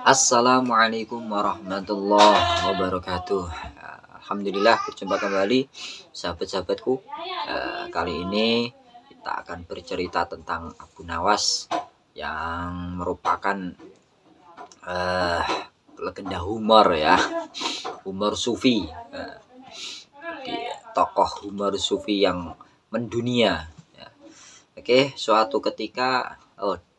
Assalamualaikum warahmatullahi wabarakatuh. Alhamdulillah berjumpa kembali sahabat-sahabatku. Kali ini kita akan bercerita tentang Abu Nawas yang merupakan uh, legenda humor ya, humor sufi. Tokoh humor sufi yang mendunia. Ya. Oke, suatu ketika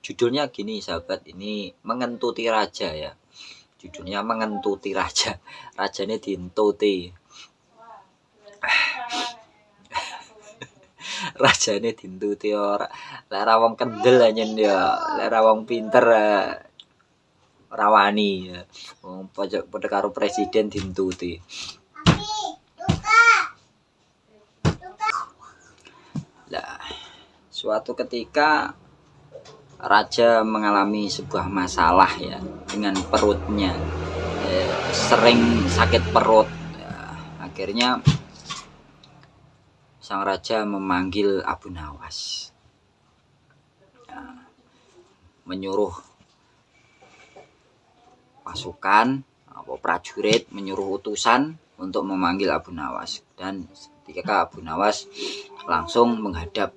judulnya gini sahabat, ini mengentuti raja ya. Judulnya mengentuti raja. Rajanya dientuti. Rajane dientuti ora. Lara wong kendel anyen ya, lara wong pinter ora wani ya. Wong pojok padha karo presiden dientuti. Nah, suatu ketika raja mengalami sebuah masalah ya dengan perutnya, sering sakit perut ya. Akhirnya sang raja memanggil Abu Nawas, ya, menyuruh pasukan prajurit, menyuruh utusan untuk memanggil Abu Nawas. Dan ketika Abu Nawas langsung menghadap.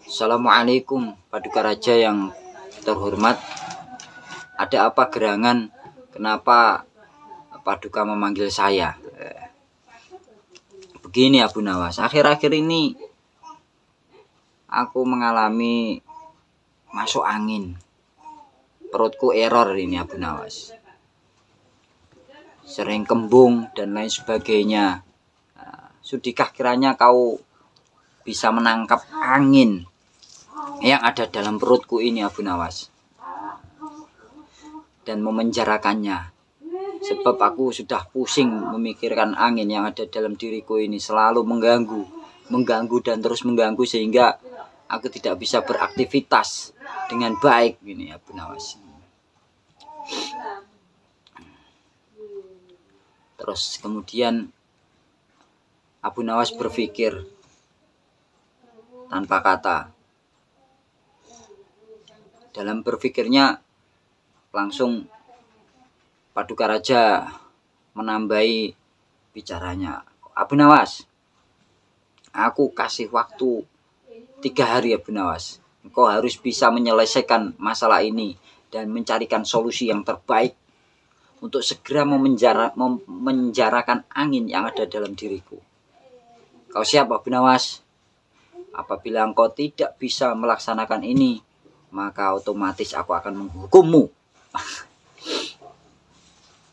Assalamualaikum Paduka Raja yang terhormat, ada apa gerangan? Kenapa Paduka memanggil saya? Begini Abu Nawas, akhir-akhir ini aku mengalami masuk angin. Perutku error ini Abu Nawas. Sering kembung dan lain sebagainya. Sudikah kiranya kau bisa menangkap angin yang ada dalam perutku ini Abu Nawas dan memenjarakannya, sebab aku sudah pusing memikirkan angin yang ada dalam diriku ini selalu mengganggu dan terus mengganggu sehingga aku tidak bisa beraktivitas dengan baik ini Abu Nawas. Terus kemudian Abu Nawas berpikir tanpa kata. Dalam berpikirnya langsung Paduka Raja menambahi bicaranya. Abu Nawas, aku kasih waktu 3 hari Abu Nawas. Engkau harus bisa menyelesaikan masalah ini dan mencarikan solusi yang terbaik untuk segera memenjarakan angin yang ada dalam diriku. Kau siap Abu Nawas? Apabila engkau tidak bisa melaksanakan ini, maka otomatis aku akan menghukummu.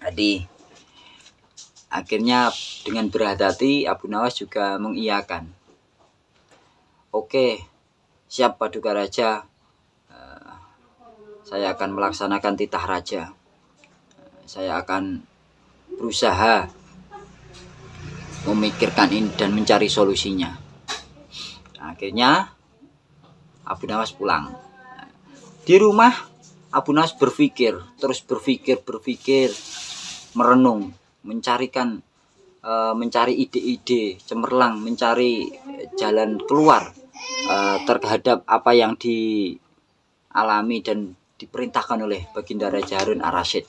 Jadi akhirnya dengan berhati-hati Abu Nawas juga mengiyakan. Oke, siap Paduka Raja. Saya akan melaksanakan titah raja. Saya akan berusaha memikirkan ini dan mencari solusinya. Akhirnya Abu Nawas pulang. Di rumah Abu Nawas terus berpikir, merenung, mencari ide-ide cemerlang, mencari jalan keluar terhadap apa yang dialami dan diperintahkan oleh Baginda Raja Harun Ar-Rasyid.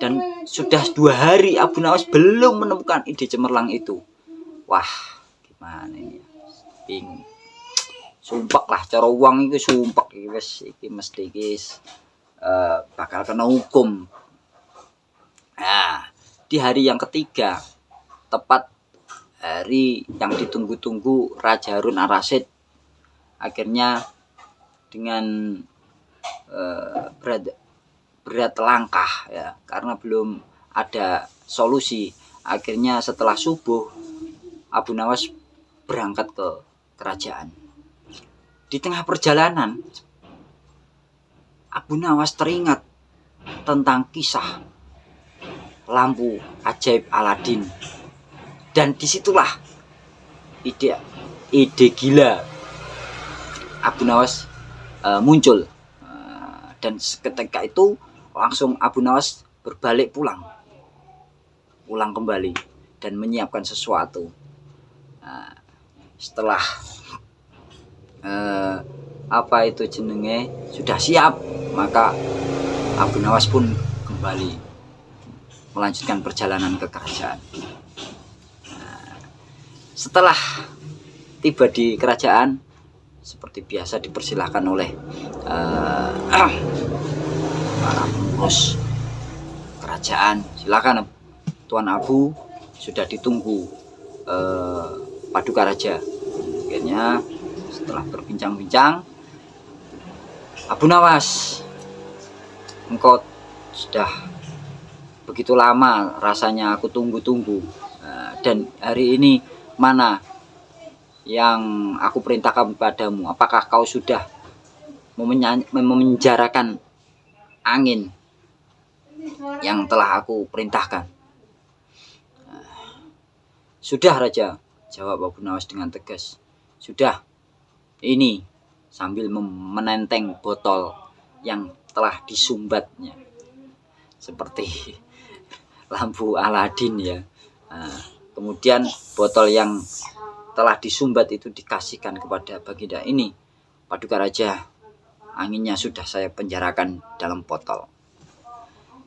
Dan sudah 2 hari Abu Nawas belum menemukan ide cemerlang itu. Wah, gimana ini? Bingung. Sumpek lah, cara uang itu sumpek iki mesti bakal kena hukum. Nah, di hari yang ketiga, tepat hari yang ditunggu-tunggu Raja Harun Ar-Rasyid, akhirnya dengan berat langkah ya, karena belum ada solusi. Akhirnya setelah subuh Abu Nawas berangkat ke kerajaan. Di tengah perjalanan Abu Nawas teringat tentang kisah lampu ajaib Aladin, dan disitulah ide gila Abu Nawas muncul, dan seketika itu langsung Abu Nawas berbalik pulang kembali dan menyiapkan sesuatu. Setelah apa itu jenenge sudah siap, Maka Abu Nawas pun kembali melanjutkan perjalanan ke kerajaan. Setelah tiba di kerajaan, seperti biasa dipersilahkan oleh para pengurus kerajaan, silakan Tuan Abu, sudah ditunggu Paduka Raja. Akhirnya setelah berbincang-bincang, Abu Nawas, engkau sudah begitu lama rasanya aku tunggu-tunggu, dan hari ini mana yang aku perintahkan padamu? Apakah kau sudah memenjarakan angin yang telah aku perintahkan? Sudah Raja, jawab Abu Nawas dengan tegas. Sudah. Ini sambil menenteng botol yang telah disumbatnya, seperti lampu Aladin ya. Kemudian botol yang telah disumbat itu dikasihkan kepada Baginda. Ini Paduka Raja, anginnya sudah saya penjarakan dalam botol.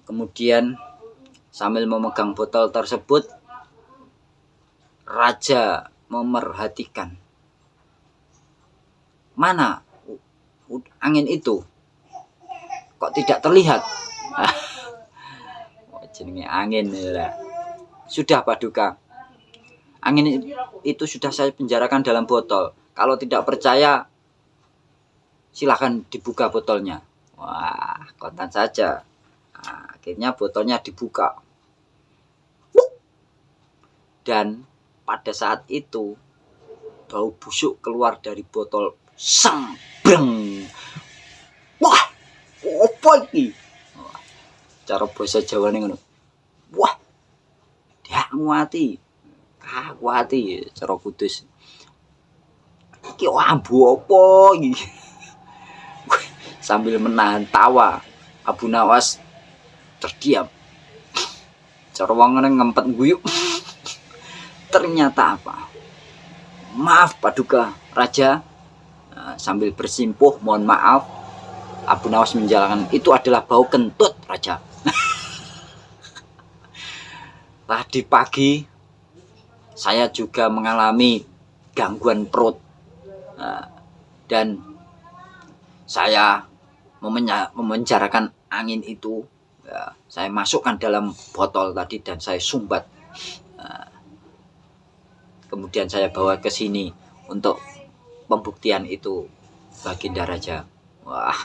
Kemudian sambil memegang botol tersebut, Raja memerhatikan, mana angin itu kok tidak terlihat. Jenenge angin ya. Sudah Paduka, angin itu sudah saya penjarakan dalam botol. Kalau tidak percaya, silahkan dibuka botolnya. Wah, kontan saja. Nah, akhirnya botolnya dibuka. Dan pada saat itu bau busuk keluar dari botol. Sang breng. Wah, apa iki? Cara bahasa Jawa ning ngono. Wah, dia nguati. Aku hati cara kudus. Iki ambu apa iki? Sambil menahan tawa, Abu Nawas terdiam. Cara wong ngempet guyuk. Ternyata apa? Maaf Paduka Raja. Sambil bersimpuh, mohon maaf, Abu Nawas menjelaskan, itu adalah bau kentut Raja. Tadi pagi saya juga mengalami gangguan perut, dan saya memenjarakan angin itu. Saya masukkan dalam botol tadi dan saya sumbat. Kemudian saya bawa ke sini untuk pembuktian itu, Baginda Raja. Wah,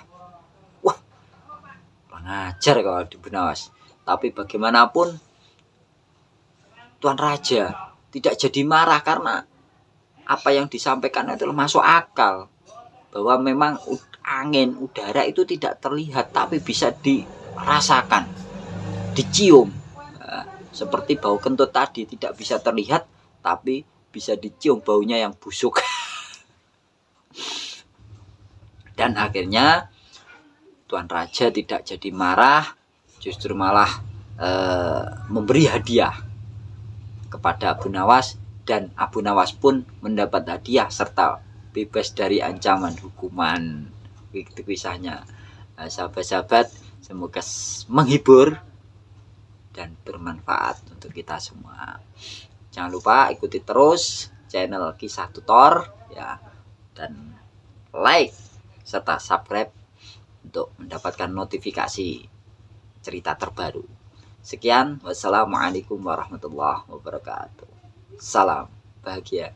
pengajar kalau di Abu Nawas. Tapi bagaimanapun Tuan Raja tidak jadi marah karena apa yang disampaikan itu masuk akal, bahwa memang angin udara itu tidak terlihat tapi bisa dirasakan, dicium. Seperti bau kentut tadi, tidak bisa terlihat tapi bisa dicium baunya yang busuk. Dan akhirnya Tuan Raja tidak jadi marah, justru malah memberi hadiah kepada Abu Nawas, dan Abu Nawas pun mendapat hadiah serta bebas dari ancaman hukuman. Itu kisahnya. Sahabat-sahabat, semoga menghibur dan bermanfaat untuk kita semua. Jangan lupa ikuti terus channel Kisah Tutor ya, dan like serta subscribe untuk mendapatkan notifikasi cerita terbaru. Sekian, wassalamualaikum warahmatullahi wabarakatuh. Salam bahagia.